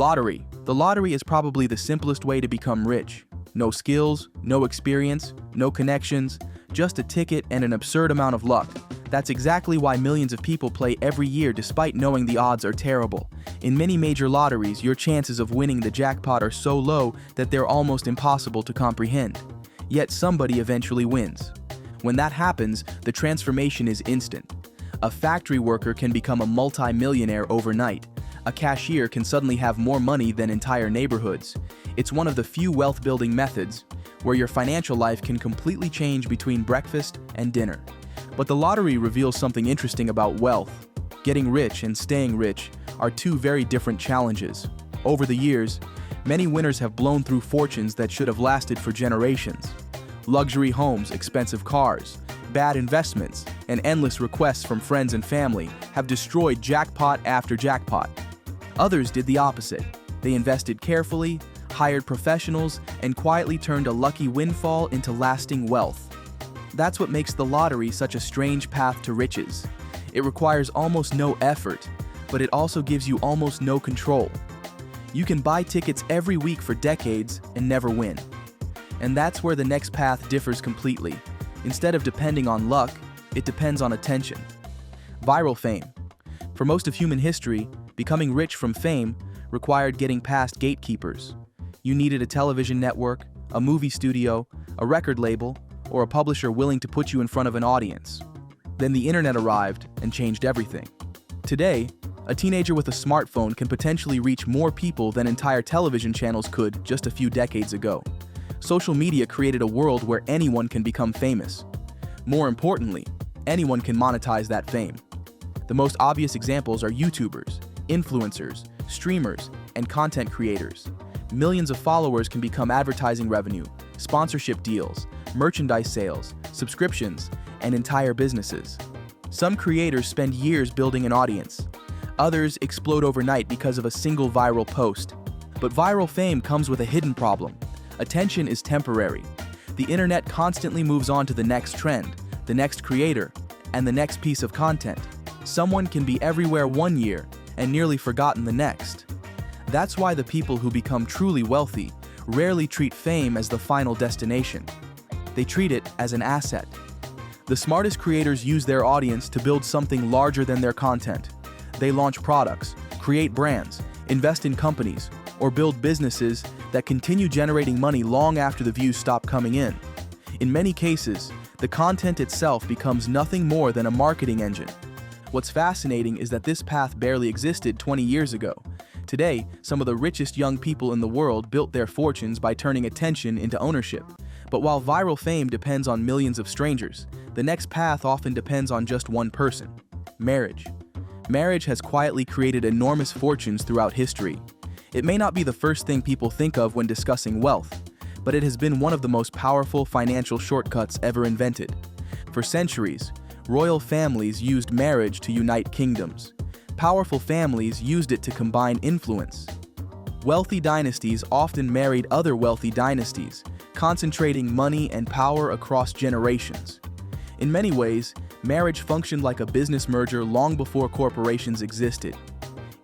Lottery. The lottery is probably the simplest way to become rich. No skills, no experience, no connections, just a ticket and an absurd amount of luck. That's exactly why millions of people play every year despite knowing the odds are terrible. In many major lotteries, your chances of winning the jackpot are so low that they're almost impossible to comprehend. Yet somebody eventually wins. When that happens, the transformation is instant. A factory worker can become a multi-millionaire overnight. A cashier can suddenly have more money than entire neighborhoods. It's one of the few wealth-building methods where your financial life can completely change between breakfast and dinner. But the lottery reveals something interesting about wealth. Getting rich and staying rich are two very different challenges. Over the years, many winners have blown through fortunes that should have lasted for generations. Luxury homes, expensive cars, bad investments, and endless requests from friends and family have destroyed jackpot after jackpot. Others did the opposite. They invested carefully, hired professionals, and quietly turned a lucky windfall into lasting wealth. That's what makes the lottery such a strange path to riches. It requires almost no effort, but it also gives you almost no control. You can buy tickets every week for decades and never win. And that's where the next path differs completely. Instead of depending on luck, it depends on attention. Viral fame. For most of human history, becoming rich from fame required getting past gatekeepers. You needed a television network, a movie studio, a record label, or a publisher willing to put you in front of an audience. Then the internet arrived and changed everything. Today, a teenager with a smartphone can potentially reach more people than entire television channels could just a few decades ago. Social media created a world where anyone can become famous. More importantly, anyone can monetize that fame. The most obvious examples are YouTubers, influencers, streamers, and content creators. Millions of followers can become advertising revenue, sponsorship deals, merchandise sales, subscriptions, and entire businesses. Some creators spend years building an audience. Others explode overnight because of a single viral post. But viral fame comes with a hidden problem. Attention is temporary. The internet constantly moves on to the next trend, the next creator, and the next piece of content. Someone can be everywhere one year and nearly forgotten the next. That's why the people who become truly wealthy rarely treat fame as the final destination. They treat it as an asset. The smartest creators use their audience to build something larger than their content. They launch products, create brands, invest in companies, or build businesses that continue generating money long after the views stop coming in. In many cases, the content itself becomes nothing more than a marketing engine. What's fascinating is that this path barely existed 20 years ago. Today, some of the richest young people in the world built their fortunes by turning attention into ownership. But while viral fame depends on millions of strangers, the next path often depends on just one person: marriage. Marriage has quietly created enormous fortunes throughout history. It may not be the first thing people think of when discussing wealth, but it has been one of the most powerful financial shortcuts ever invented. For centuries, royal families used marriage to unite kingdoms. Powerful families used it to combine influence. Wealthy dynasties often married other wealthy dynasties, concentrating money and power across generations. In many ways, marriage functioned like a business merger long before corporations existed.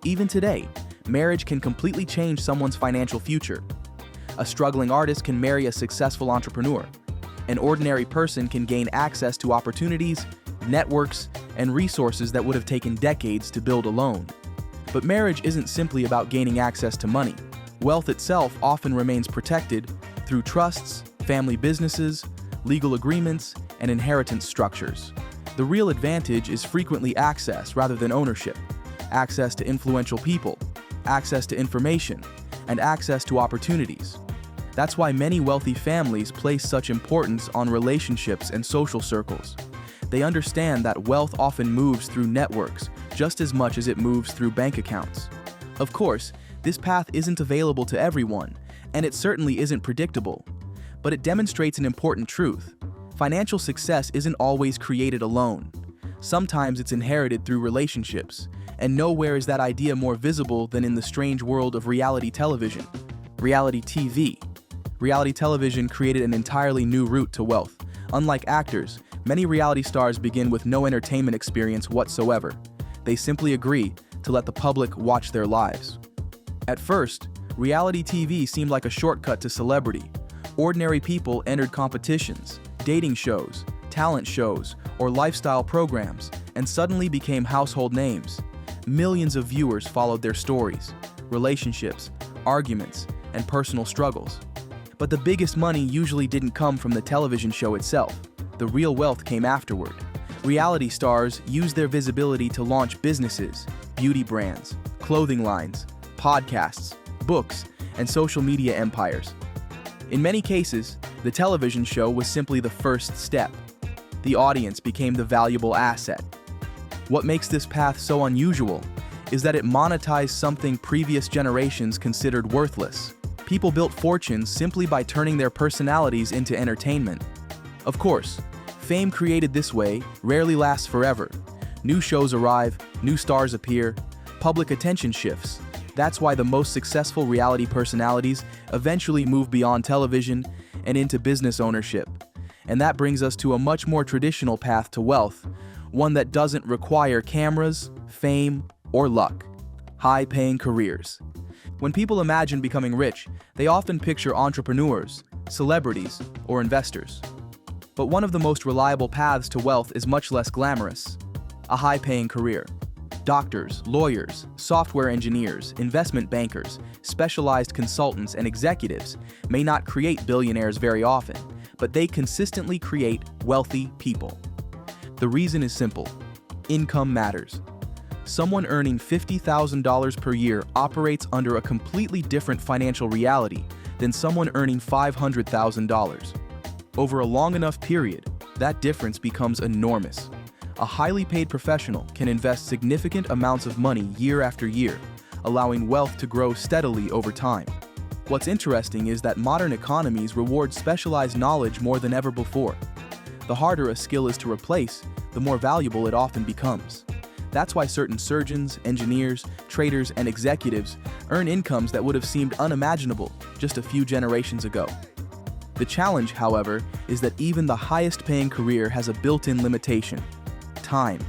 Even today, marriage can completely change someone's financial future. A struggling artist can marry a successful entrepreneur. An ordinary person can gain access to opportunities, networks, and resources that would have taken decades to build alone. But marriage isn't simply about gaining access to money. Wealth itself often remains protected through trusts, family businesses, legal agreements, and inheritance structures. The real advantage is frequently access rather than ownership. Access to influential people, access to information, and access to opportunities. That's why many wealthy families place such importance on relationships and social circles. They understand that wealth often moves through networks just as much as it moves through bank accounts. Of course, this path isn't available to everyone, and it certainly isn't predictable. But it demonstrates an important truth. Financial success isn't always created alone. Sometimes it's inherited through relationships, and nowhere is that idea more visible than in the strange world of reality television. Reality TV. Reality television created an entirely new route to wealth. Unlike actors, many reality stars begin with no entertainment experience whatsoever. They simply agree to let the public watch their lives. At first, reality TV seemed like a shortcut to celebrity. Ordinary people entered competitions, dating shows, talent shows, or lifestyle programs, and suddenly became household names. Millions of viewers followed their stories, relationships, arguments, and personal struggles. But the biggest money usually didn't come from the television show itself. The real wealth came afterward. Reality stars used their visibility to launch businesses, beauty brands, clothing lines, podcasts, books, and social media empires. In many cases, the television show was simply the first step. The audience became the valuable asset. What makes this path so unusual is that it monetized something previous generations considered worthless. People built fortunes simply by turning their personalities into entertainment. Of course, fame created this way rarely lasts forever. New shows arrive, new stars appear, public attention shifts. That's why the most successful reality personalities eventually move beyond television and into business ownership. And that brings us to a much more traditional path to wealth, one that doesn't require cameras, fame, or luck: high-paying careers. When people imagine becoming rich, they often picture entrepreneurs, celebrities, or investors. But one of the most reliable paths to wealth is much less glamorous: a high-paying career. Doctors, lawyers, software engineers, investment bankers, specialized consultants, and executives may not create billionaires very often, but they consistently create wealthy people. The reason is simple: income matters. Someone earning $50,000 per year operates under a completely different financial reality than someone earning $500,000. Over a long enough period, that difference becomes enormous. A highly paid professional can invest significant amounts of money year after year, allowing wealth to grow steadily over time. What's interesting is that modern economies reward specialized knowledge more than ever before. The harder a skill is to replace, the more valuable it often becomes. That's why certain surgeons, engineers, traders, and executives earn incomes that would have seemed unimaginable just a few generations ago. The challenge, however, is that even the highest-paying career has a built-in limitation: time.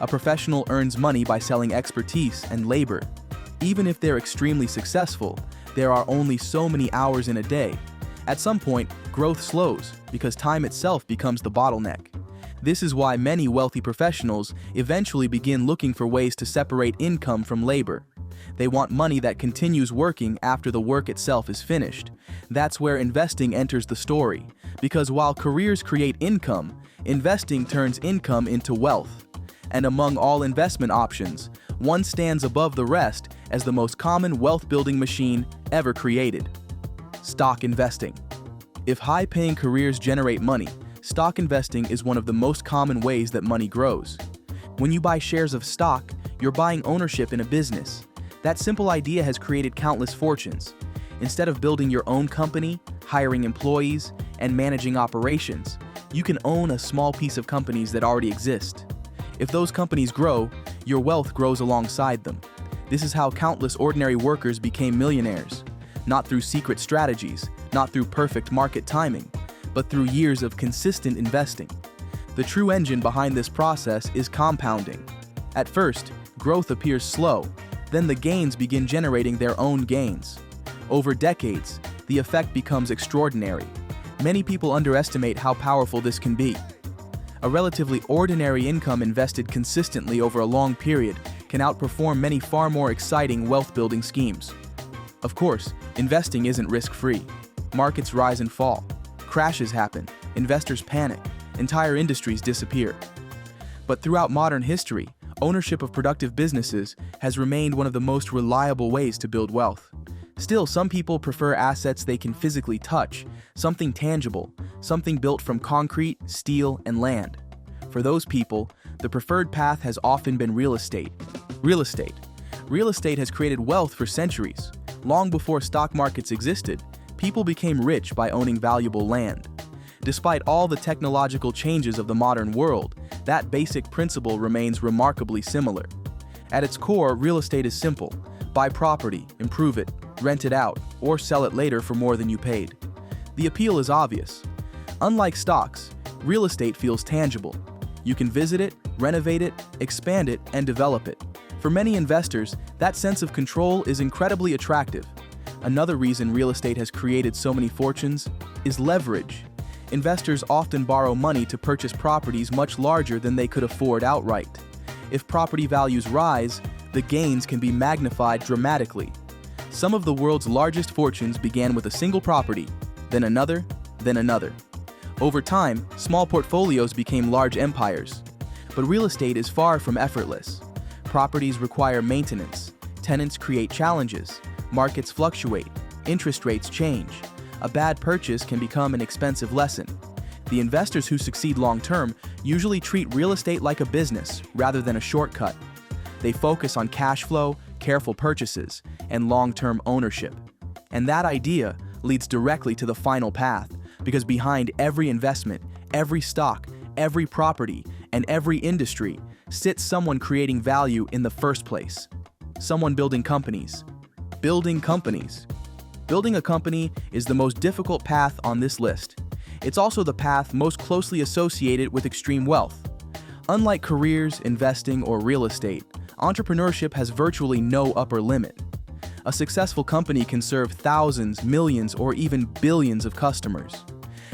A professional earns money by selling expertise and labor. Even if they're extremely successful, there are only so many hours in a day. At some point, growth slows because time itself becomes the bottleneck. This is why many wealthy professionals eventually begin looking for ways to separate income from labor. They want money that continues working after the work itself is finished. That's where investing enters the story, because while careers create income, investing turns income into wealth. And among all investment options, one stands above the rest as the most common wealth-building machine ever created: stock investing. If high-paying careers generate money, stock investing is one of the most common ways that money grows. When you buy shares of stock, you're buying ownership in a business. That simple idea has created countless fortunes. Instead of building your own company, hiring employees, and managing operations, you can own a small piece of companies that already exist. If those companies grow, your wealth grows alongside them. This is how countless ordinary workers became millionaires. Not through secret strategies, not through perfect market timing, but through years of consistent investing. The true engine behind this process is compounding. At first, growth appears slow, then the gains begin generating their own gains. Over decades, the effect becomes extraordinary. Many people underestimate how powerful this can be. A relatively ordinary income invested consistently over a long period can outperform many far more exciting wealth-building schemes. Of course, investing isn't risk-free. Markets rise and fall. Crashes happen. Investors panic. Entire industries disappear. But throughout modern history, ownership of productive businesses has remained one of the most reliable ways to build wealth. Still, some people prefer assets they can physically touch, something tangible, something built from concrete, steel, and land. For those people, the preferred path has often been real estate. Real estate has created wealth for centuries. Long before stock markets existed, people became rich by owning valuable land. Despite all the technological changes of the modern world, that basic principle remains remarkably similar. At its core, real estate is simple: buy property, improve it, rent it out, or sell it later for more than you paid. The appeal is obvious. Unlike stocks, real estate feels tangible. You can visit it, renovate it, expand it, and develop it. For many investors, that sense of control is incredibly attractive. Another reason real estate has created so many fortunes is leverage. Investors often borrow money to purchase properties much larger than they could afford outright. If property values rise, the gains can be magnified dramatically. Some of the world's largest fortunes began with a single property, then another, then another. Over time, small portfolios became large empires. But real estate is far from effortless. Properties require maintenance, tenants create challenges, markets fluctuate, interest rates change. A bad purchase can become an expensive lesson. The investors who succeed long-term usually treat real estate like a business rather than a shortcut. They focus on cash flow, careful purchases, and long-term ownership. And that idea leads directly to the final path, because behind every investment, every stock, every property, and every industry sits someone creating value in the first place. Someone building companies. Building companies. Building a company is the most difficult path on this list. It's also the path most closely associated with extreme wealth. Unlike careers, investing, or real estate, entrepreneurship has virtually no upper limit. A successful company can serve thousands, millions, or even billions of customers.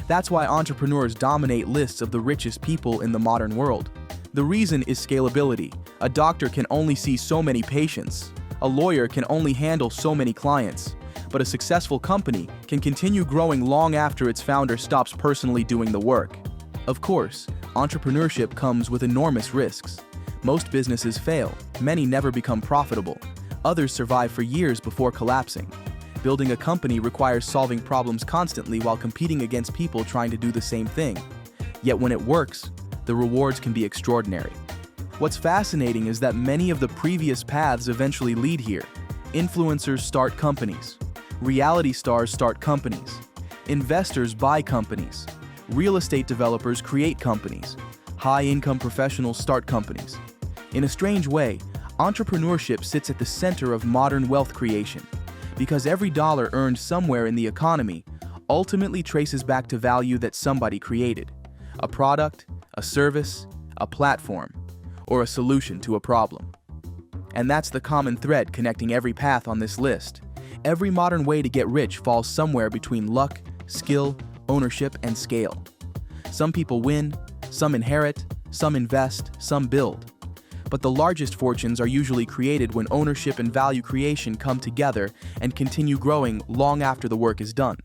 That's why entrepreneurs dominate lists of the richest people in the modern world. The reason is scalability. A doctor can only see so many patients. A lawyer can only handle so many clients. But a successful company can continue growing long after its founder stops personally doing the work. Of course, entrepreneurship comes with enormous risks. Most businesses fail, many never become profitable. Others survive for years before collapsing. Building a company requires solving problems constantly while competing against people trying to do the same thing. Yet when it works, the rewards can be extraordinary. What's fascinating is that many of the previous paths eventually lead here. Influencers start companies. Reality stars start companies. Investors buy companies. Real estate developers create companies. High-income professionals start companies. In a strange way, entrepreneurship sits at the center of modern wealth creation, because every dollar earned somewhere in the economy ultimately traces back to value that somebody created. A product, a service, a platform, or a solution to a problem. And that's the common thread connecting every path on this list. Every modern way to get rich falls somewhere between luck, skill, ownership, and scale. Some people win, some inherit, some invest, some build. But the largest fortunes are usually created when ownership and value creation come together and continue growing long after the work is done.